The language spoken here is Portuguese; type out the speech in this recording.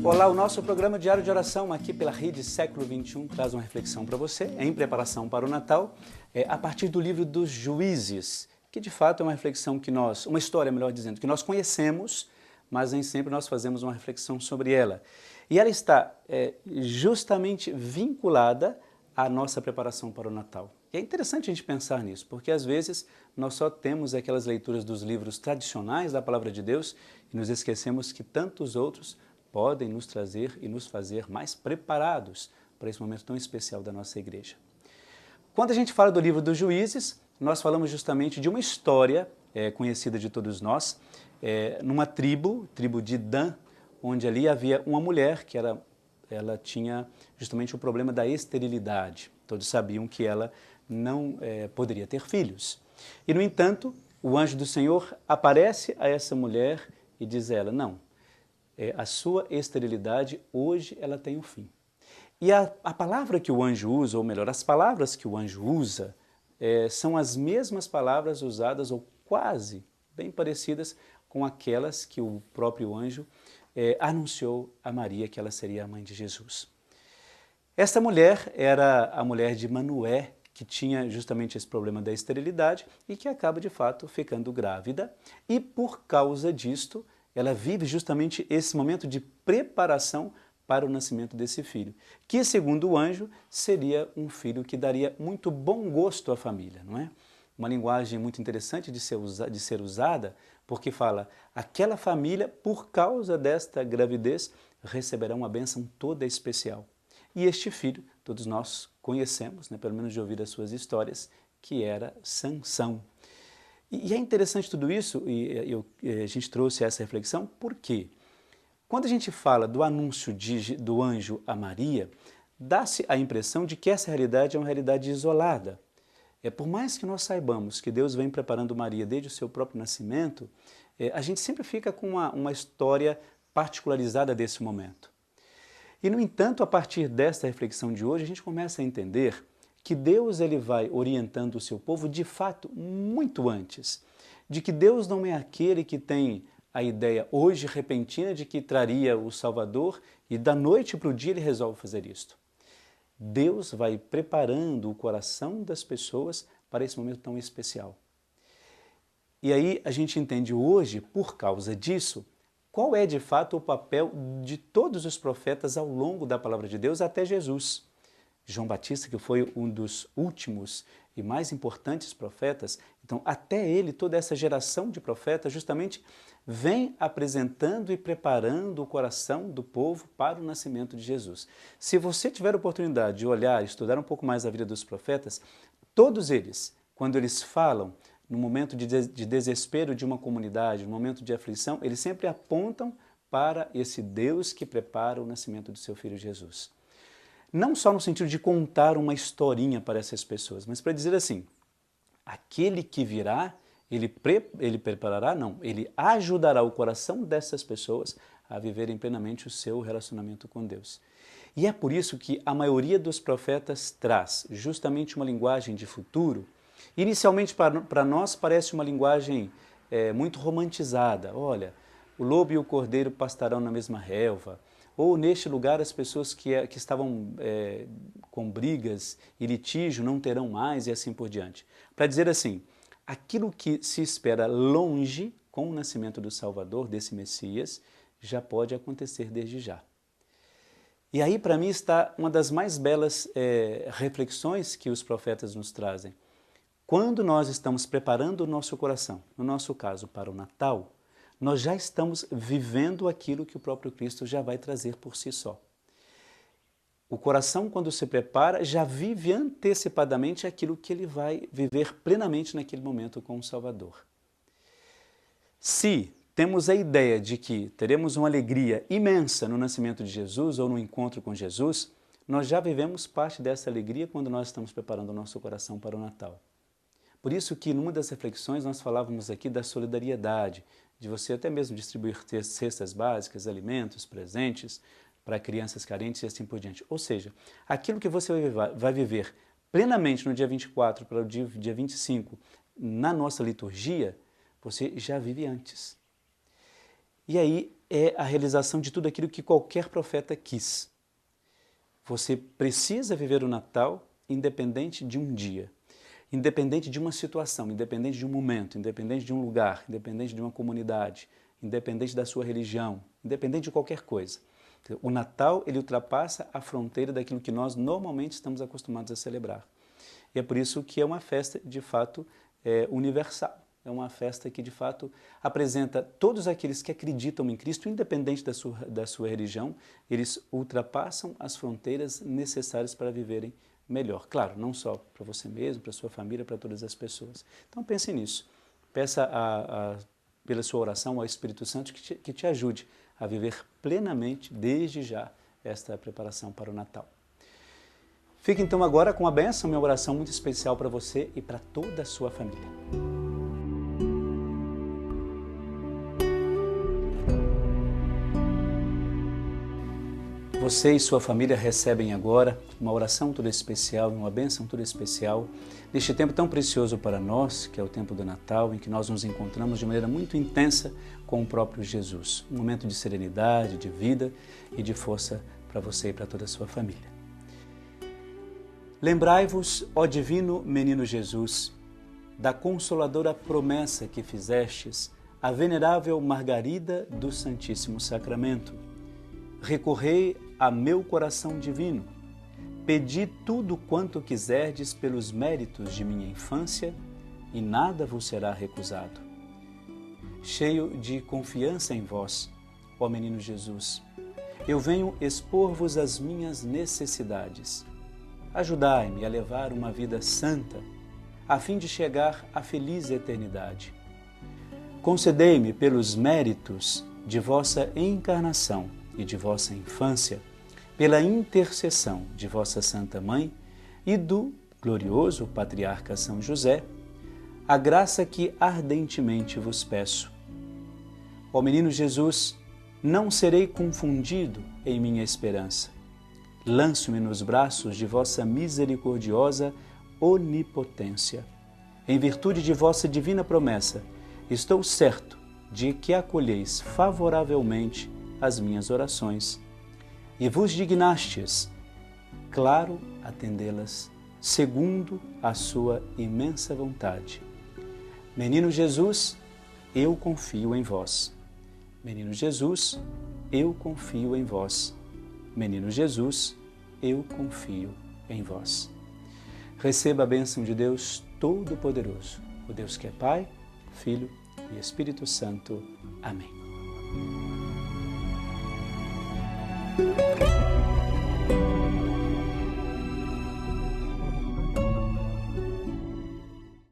Olá, o nosso programa diário de oração aqui pela Rede Século XXI traz uma reflexão para você, em preparação para o Natal, a partir do livro dos Juízes, que de fato é uma reflexão que uma história, melhor dizendo, que nós conhecemos, mas nem sempre nós fazemos uma reflexão sobre ela. E ela está justamente vinculada à nossa preparação para o Natal. E é interessante a gente pensar nisso, porque às vezes nós só temos aquelas leituras dos livros tradicionais da Palavra de Deus e nos esquecemos que tantos outros podem nos trazer e nos fazer mais preparados para esse momento tão especial da nossa igreja. Quando a gente fala do livro dos Juízes, nós falamos justamente de uma história conhecida de todos nós, numa tribo de Dan, onde ali havia uma mulher que ela tinha justamente o problema da esterilidade. Todos sabiam que ela não poderia ter filhos. E, no entanto, o anjo do Senhor aparece a essa mulher e diz a ela, não, a sua esterilidade hoje ela tem um fim. E a palavra que o anjo usa, ou melhor, as palavras que o anjo usa, são as mesmas palavras usadas, ou quase bem parecidas com aquelas que o próprio anjo anunciou a Maria que ela seria a mãe de Jesus. Esta mulher era a mulher de Manoé, que tinha justamente esse problema da esterilidade e que acaba de fato ficando grávida, e por causa disto ela vive justamente esse momento de preparação para o nascimento desse filho, que segundo o anjo seria um filho que daria muito bom gosto à família, não é? Uma linguagem muito interessante de ser usada, porque fala, aquela família, por causa desta gravidez, receberá uma bênção toda especial. E este filho, todos nós conhecemos, pelo menos de ouvir as suas histórias, que era Sansão. E é interessante tudo isso, e a gente trouxe essa reflexão, porque quando a gente fala do anúncio do anjo a Maria, dá-se a impressão de que essa realidade é uma realidade isolada. Por mais que nós saibamos que Deus vem preparando Maria desde o seu próprio nascimento, a gente sempre fica com uma história particularizada desse momento. E, no entanto, a partir desta reflexão de hoje, a gente começa a entender que Deus ele vai orientando o seu povo, de fato, muito antes. De que Deus não é aquele que tem a ideia hoje repentina de que traria o Salvador e da noite para o dia ele resolve fazer isto. Deus vai preparando o coração das pessoas para esse momento tão especial. E aí a gente entende hoje, por causa disso, qual é de fato o papel de todos os profetas ao longo da palavra de Deus até Jesus. João Batista, que foi um dos últimos e mais importantes profetas, então até ele, toda essa geração de profetas justamente vem apresentando e preparando o coração do povo para o nascimento de Jesus. Se você tiver a oportunidade de olhar, estudar um pouco mais a vida dos profetas, todos eles, quando eles falam no momento de desespero de uma comunidade, no momento de aflição, eles sempre apontam para esse Deus que prepara o nascimento do seu Filho Jesus. Não só no sentido de contar uma historinha para essas pessoas, mas para dizer assim, aquele que virá, ele preparará, não, ele ajudará o coração dessas pessoas a viverem plenamente o seu relacionamento com Deus. E é por isso que a maioria dos profetas traz justamente uma linguagem de futuro. Inicialmente, para nós, parece uma linguagem muito romantizada. Olha, o lobo e o cordeiro pastarão na mesma relva, ou neste lugar as pessoas que estavam com brigas e litígio não terão mais e assim por diante. Para dizer assim, aquilo que se espera longe com o nascimento do Salvador, desse Messias, já pode acontecer desde já. E aí, para mim, está uma das mais belas reflexões que os profetas nos trazem. Quando nós estamos preparando o nosso coração, no nosso caso, para o Natal, nós já estamos vivendo aquilo que o próprio Cristo já vai trazer por si só. O coração, quando se prepara, já vive antecipadamente aquilo que ele vai viver plenamente naquele momento com o Salvador. Se temos a ideia de que teremos uma alegria imensa no nascimento de Jesus ou no encontro com Jesus, nós já vivemos parte dessa alegria quando nós estamos preparando o nosso coração para o Natal. Por isso que, numa das reflexões, nós falávamos aqui da solidariedade, de você até mesmo distribuir cestas básicas, alimentos, presentes para crianças carentes e assim por diante. Ou seja, aquilo que você vai viver plenamente no dia 24 para o dia 25 na nossa liturgia, você já vive antes. E aí é a realização de tudo aquilo que qualquer profeta quis. Você precisa viver o Natal independente de um dia, independente de uma situação, independente de um momento, independente de um lugar, independente de uma comunidade, independente da sua religião, independente de qualquer coisa. O Natal, ele ultrapassa a fronteira daquilo que nós normalmente estamos acostumados a celebrar. E é por isso que é uma festa, de fato, universal. É uma festa que, de fato, apresenta todos aqueles que acreditam em Cristo, independente da sua religião, eles ultrapassam as fronteiras necessárias para viverem melhor. Claro, não só para você mesmo, para sua família, para todas as pessoas. Então pense nisso. Peça pela sua oração ao Espírito Santo que te ajude a viver plenamente, desde já, esta preparação para o Natal. Fique então agora com a bênção, minha oração muito especial para você e para toda a sua família. Você e sua família recebem agora uma oração toda especial, uma bênção toda especial, neste tempo tão precioso para nós, que é o tempo do Natal, em que nós nos encontramos de maneira muito intensa com o próprio Jesus. Um momento de serenidade, de vida e de força para você e para toda a sua família. Lembrai-vos, ó divino menino Jesus, da consoladora promessa que fizestes à venerável Margarida do Santíssimo Sacramento. Recorrei a meu coração divino, pedi tudo quanto quiserdes pelos méritos de minha infância e nada vos será recusado. Cheio de confiança em vós, ó menino Jesus, eu venho expor-vos as minhas necessidades. Ajudai-me a levar uma vida santa, a fim de chegar à feliz eternidade. Concedei-me pelos méritos de vossa encarnação e de vossa infância, pela intercessão de vossa Santa Mãe e do glorioso Patriarca São José, a graça que ardentemente vos peço. Ó menino Jesus, não serei confundido em minha esperança. Lanço-me nos braços de vossa misericordiosa onipotência. Em virtude de vossa divina promessa, estou certo de que acolheis favoravelmente as minhas orações e vos dignastes, claro, atendê-las segundo a sua imensa vontade. Menino Jesus, eu confio em vós. Menino Jesus, eu confio em vós. Menino Jesus, eu confio em vós. Receba a bênção de Deus Todo-Poderoso, o Deus que é Pai, Filho e Espírito Santo. Amém.